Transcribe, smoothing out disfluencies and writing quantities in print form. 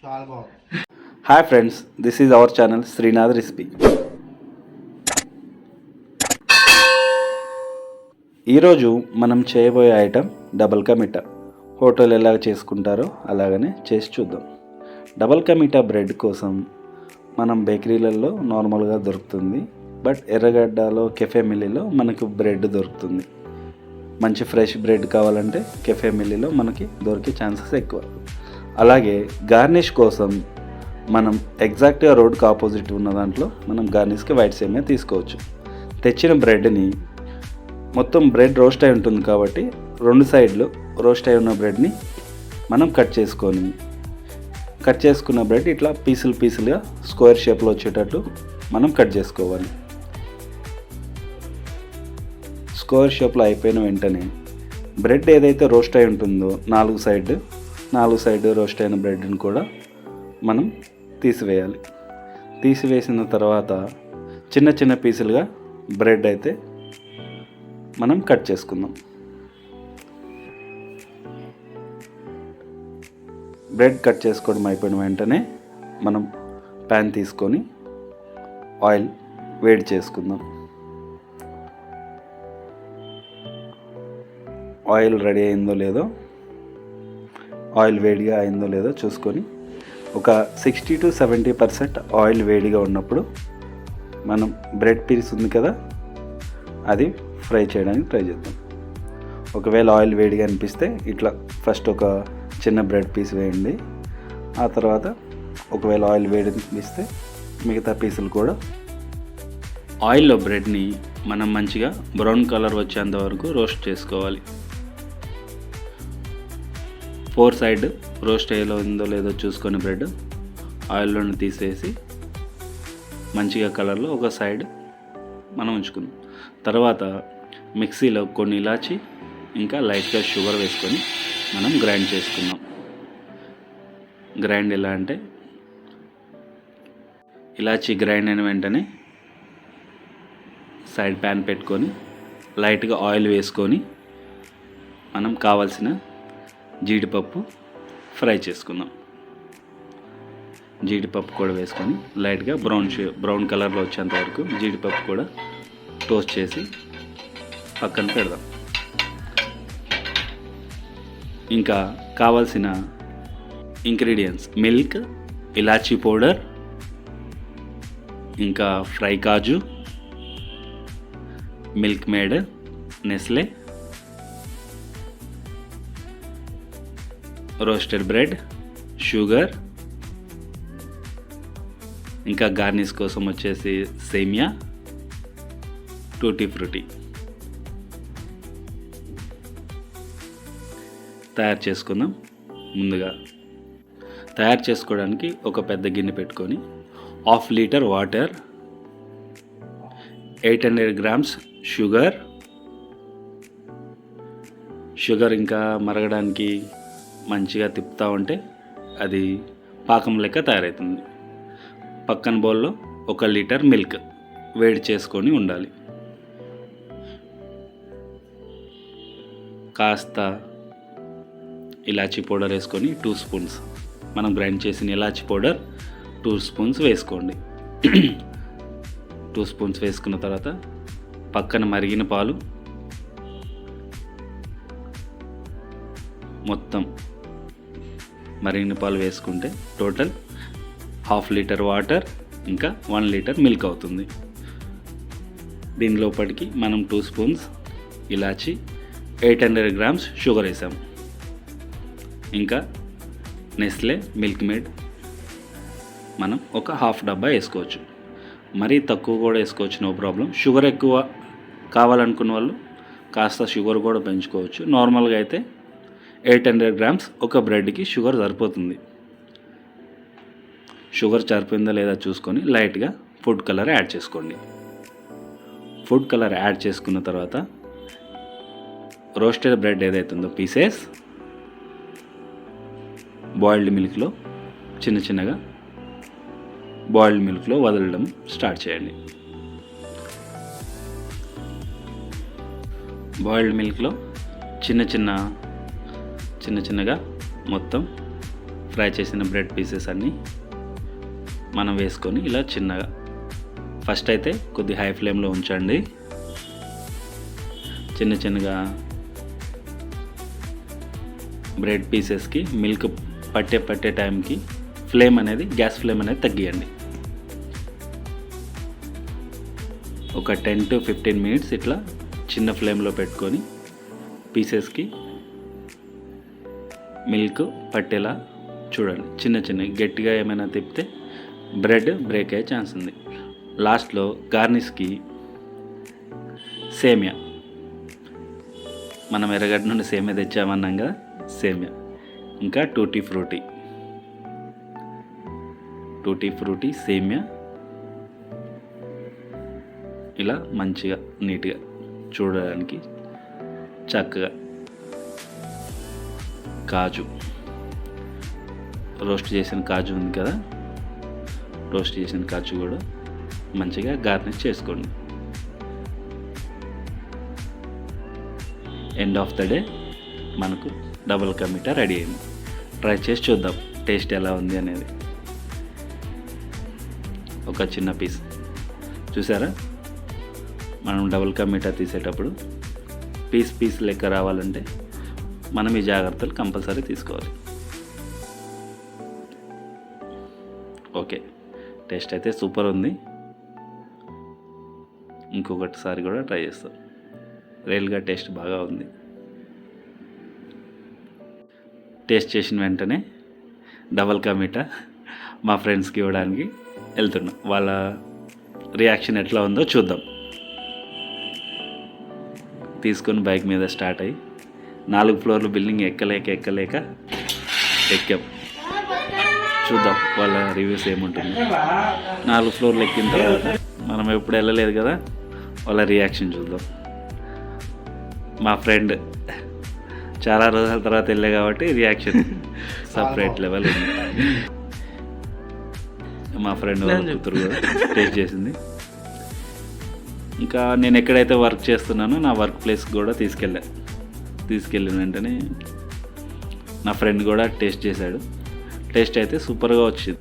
చాలా బాగుంది. Hi friends, this is our channel Srinath recipe. ఈరోజు మనం చేయబోయే item double ka meetha. Hotel ఎలా చేసుకుంటారో అలాగనే చేసి చూద్దాం. డబల్ కా మీఠా బ్రెడ్ కోసం మనం బేకరీలలో నార్మల్గా దొరుకుతుంది, బట్ ఎర్రగడ్డలో కెఫే మిల్లీలో మనకు బ్రెడ్ దొరుకుతుంది. మంచి ఫ్రెష్ బ్రెడ్ కావాలంటే కెఫే మిల్లీలో మనకి దొరికే ఛాన్సెస్ ఎక్కువ. అలాగే గార్నిష్ కోసం మనం ఎగ్జాక్ట్గా రోడ్కి ఆపోజిట్ ఉన్న దాంట్లో మనం గార్నిష్కి వైట్ సేమియా తీసుకోవచ్చు. తెచ్చిన బ్రెడ్ని మొత్తం బ్రెడ్ రోస్ట్ అయి ఉంటుంది కాబట్టి రెండు సైడ్లు రోస్ట్ అయి ఉన్న బ్రెడ్ని మనం కట్ చేసుకున్న బ్రెడ్ ఇట్లా పీసులుగా స్క్వేర్ షేప్లో వచ్చేటట్టు మనం కట్ చేసుకోవాలి. స్క్వేర్ షేప్లో అయిపోయిన వెంటనే బ్రెడ్ ఏదైతే రోస్ట్ అయి ఉంటుందో నాలుగు సైడ్ రోస్ట్ అయిన బ్రెడ్ని కూడా మనం తీసివేయాలి. తీసివేసిన తర్వాత చిన్న పీసులుగా బ్రెడ్ అయితే మనం కట్ చేసుకుందాం. బ్రెడ్ కట్ చేసుకోవడం అయిపోయిన వెంటనే మనం ప్యాన్ తీసుకొని ఆయిల్ వేడి చేసుకుందాం. ఆయిల్ రెడీ అయిందో లేదో, ఆయిల్ వేడిగా అయిందో లేదో చూసుకొని ఒక 60 to 70% ఆయిల్ వేడిగా ఉన్నప్పుడు మనం బ్రెడ్ పీస్ ఉంది కదా, అది ఫ్రై చేయడానికి ట్రై చేద్దాం. ఒకవేళ ఆయిల్ వేడిగా అనిపిస్తే ఇట్లా ఫస్ట్ ఒక చిన్న బ్రెడ్ పీస్ వేయండి. ఆ తర్వాత ఒకవేళ ఆయిల్ వేడి అనిపిస్తే మిగతా పీసులు కూడా. ఆయిల్లో బ్రెడ్ని మనం మంచిగా బ్రౌన్ కలర్ వచ్చేంత వరకు రోస్ట్ చేసుకోవాలి. 4 సైడ్ రోస్ట్ అయ్యేలో లేదో చూసుకొని బ్రెడ్ ఆయిల్లోని తీసేసి మంచిగా కలర్లో ఒక సైడ్ మనం ఉంచుకుందాం. తర్వాత మిక్సీలో కొన్ని ఇలాచి ఇంకా లైట్గా షుగర్ వేసుకొని మనం గ్రైండ్ చేసుకుందాం. గ్రైండ్ ఎలా అంటే ఇలాచి గ్రైండ్ అయిన వెంటనే సైడ్ ప్యాన్ పెట్టుకొని లైట్గా ఆయిల్ వేసుకొని మనం కావాల్సిన జీడిపప్పు ఫ్రై చేసుకుందాం. జీడిపప్పు కూడా వేసుకొని లైట్గా బ్రౌన్ కలర్లో వచ్చేంత వరకు జీడిపప్పు కూడా టోస్ట్ చేసి పక్కన పెడదాం. ఇంకా కావాల్సిన ఇంగ్రీడియంట్స్ మిల్క్, ఇలాచీ పౌడర్, ఇంకా ఫ్రై కాజు, Milkmaid, Nestle, roasted bread, sugar, ఇంకా గార్నిష్ కోసం వచ్చేసి సేమియా, టూటీ ఫ్రూటీ తయారు చేసుకుందాం. ముందుగా తయారు చేసుకోవడానికి ఒక పెద్ద గిన్నె పెట్టుకొని 1/2 లీటర్ వాటర్, 800 grams షుగర్ ఇంకా మరగడానికి మంచిగా తిప్పుతూ ఉంటే అది పాకం లెక్క తయారవుతుంది. పక్కన బౌల్లో 1 లీటర్ మిల్క్ వేడి చేసుకొని ఉండాలి. కాస్త ఇలాచీ పౌడర్ వేసుకొని 2 స్పూన్స్ మనం గ్రైండ్ చేసిన ఇలాచీ పౌడర్ 2 స్పూన్స్ వేసుకోండి. 2 స్పూన్స్ వేసుకున్న తర్వాత పక్కన మరిగిన పాలు మొత్తం మరిగిన పాలు వేసుకుంటే టోటల్ 1/2 లీటర్ వాటర్ ఇంకా 1 లీటర్ మిల్క్ అవుతుంది. దీని లోపలికి మనం 2 స్పూన్స్ ఇలాచి, 800 grams షుగర్ వేసాం. ఇంకా నెస్లే మిల్క్ మేడ్ మనం ఒక 1/2 డబ్బా వేసుకోవచ్చు. మరీ తక్కువ కూడా వేసుకోవచ్చు, నో ప్రాబ్లం. షుగర్ ఎక్కువ కావాలనుకున్న వాళ్ళు కాస్త షుగర్ కూడా పెంచుకోవచ్చు. నార్మల్గా అయితే 800 grams ఒక బ్రెడ్కి షుగర్ సరిపోతుంది. షుగర్ సరిపోయిందా లేదా చూసుకొని లైట్గా ఫుడ్ కలర్ యాడ్ చేసుకోండి. ఫుడ్ కలర్ యాడ్ చేసుకున్న తర్వాత రోస్టెడ్ బ్రెడ్ ఏదైతుందో పీసెస్ బాయిల్డ్ మిల్క్లో చిన్నగా బాయిల్డ్ మిల్క్లో వదలడం స్టార్ట్ చేయండి. బాయిల్డ్ మిల్క్లో చిన్నగా మొత్తం ఫ్రై చేసిన బ్రెడ్ పీసెస్ అన్నీ మనం వేసుకొని ఇలా చిన్నగా ఫస్ట్ అయితే కొద్ది హై ఫ్లేమ్లో ఉంచండి. చిన్న చిన్నగా బ్రెడ్ పీసెస్కి మిల్క్ పట్టే టైంకి గ్యాస్ ఫ్లేమ్ అనేది తగ్గియండి. ఒక 10 to 15 మినిట్స్ ఇట్లా చిన్న ఫ్లేమ్లో పెట్టుకొని పీసెస్కి మిల్క్ పట్టేలా చూడండి. చిన్న గట్టిగా ఏమైనా తిప్పితే బ్రెడ్ బ్రేక్ అయ్యే ఛాన్స్ ఉంది. లాస్ట్లో గార్నిష్కి సేమియా, మనం ఎర్రగడ్డ నుండి సేమియా తెచ్చామన్నాం కదా, సేమియా, ఇంకా టూటీ ఫ్రూటీ సేమియా ఇలా మంచిగా నీట్గా చూడడానికి చక్కగా కాజు, రోస్ట్ చేసిన కాజు ఉంది కదా, రోస్ట్ చేసిన కాజు కూడా మంచిగా గార్నిష్ చేసుకోండి. ఎండ్ ఆఫ్ ద డే మనకు డబుల్ కా మీఠా రెడీ అయింది. ట్రై చేసి చూద్దాం టేస్ట్ ఎలా ఉంది అనేది. ఒక చిన్న పీస్ చూసారా, మనం డబుల్ కా మీఠా తీసేటప్పుడు పీస్ లెక్క రావాలంటే మనం ఈ జాగ్రత్తలు కంపల్సరీ తీసుకోవాలి. ఓకే, టేస్ట్ అయితే సూపర్ ఉంది. ఇంకొకటిసారి కూడా ట్రై చేస్తాం. రియల్గా టేస్ట్ బాగా ఉంది. టేస్ట్ చేసిన వెంటనే డబుల్ కా మీఠా మా ఫ్రెండ్స్కి ఇవ్వడానికి వెళ్తున్నాం. వాళ్ళ రియాక్షన్ ఎట్లా ఉందో చూద్దాం. తీసుకొని బైక్ మీద స్టార్ట్ అయ్యి 4 ఫ్లోర్ల బిల్డింగ్ ఎక్కలేక ఎక్కాం. చూద్దాం వాళ్ళ రివ్యూస్ ఏముంటుంది. 4 ఫ్లోర్లు ఎక్కిన తర్వాత మనం ఎప్పుడు వెళ్ళలేదు కదా, వాళ్ళ రియాక్షన్ చూద్దాం. మా ఫ్రెండ్ చాలా రోజుల తర్వాత వెళ్ళే కాబట్టి రియాక్షన్ సపరేట్ లెవెల్ ఉంది. మా ఫ్రెండ్ వాళ్ళ కూతురు కూడా టేస్ట్ చేసింది. ఇంకా నేను ఎక్కడైతే వర్క్ చేస్తున్నానో నా వర్క్ ప్లేస్కి కూడా తీసుకెళ్ళిన వెంటనే నా ఫ్రెండ్ కూడా టేస్ట్ చేశాడు. టేస్ట్ అయితే సూపర్గా వచ్చింది.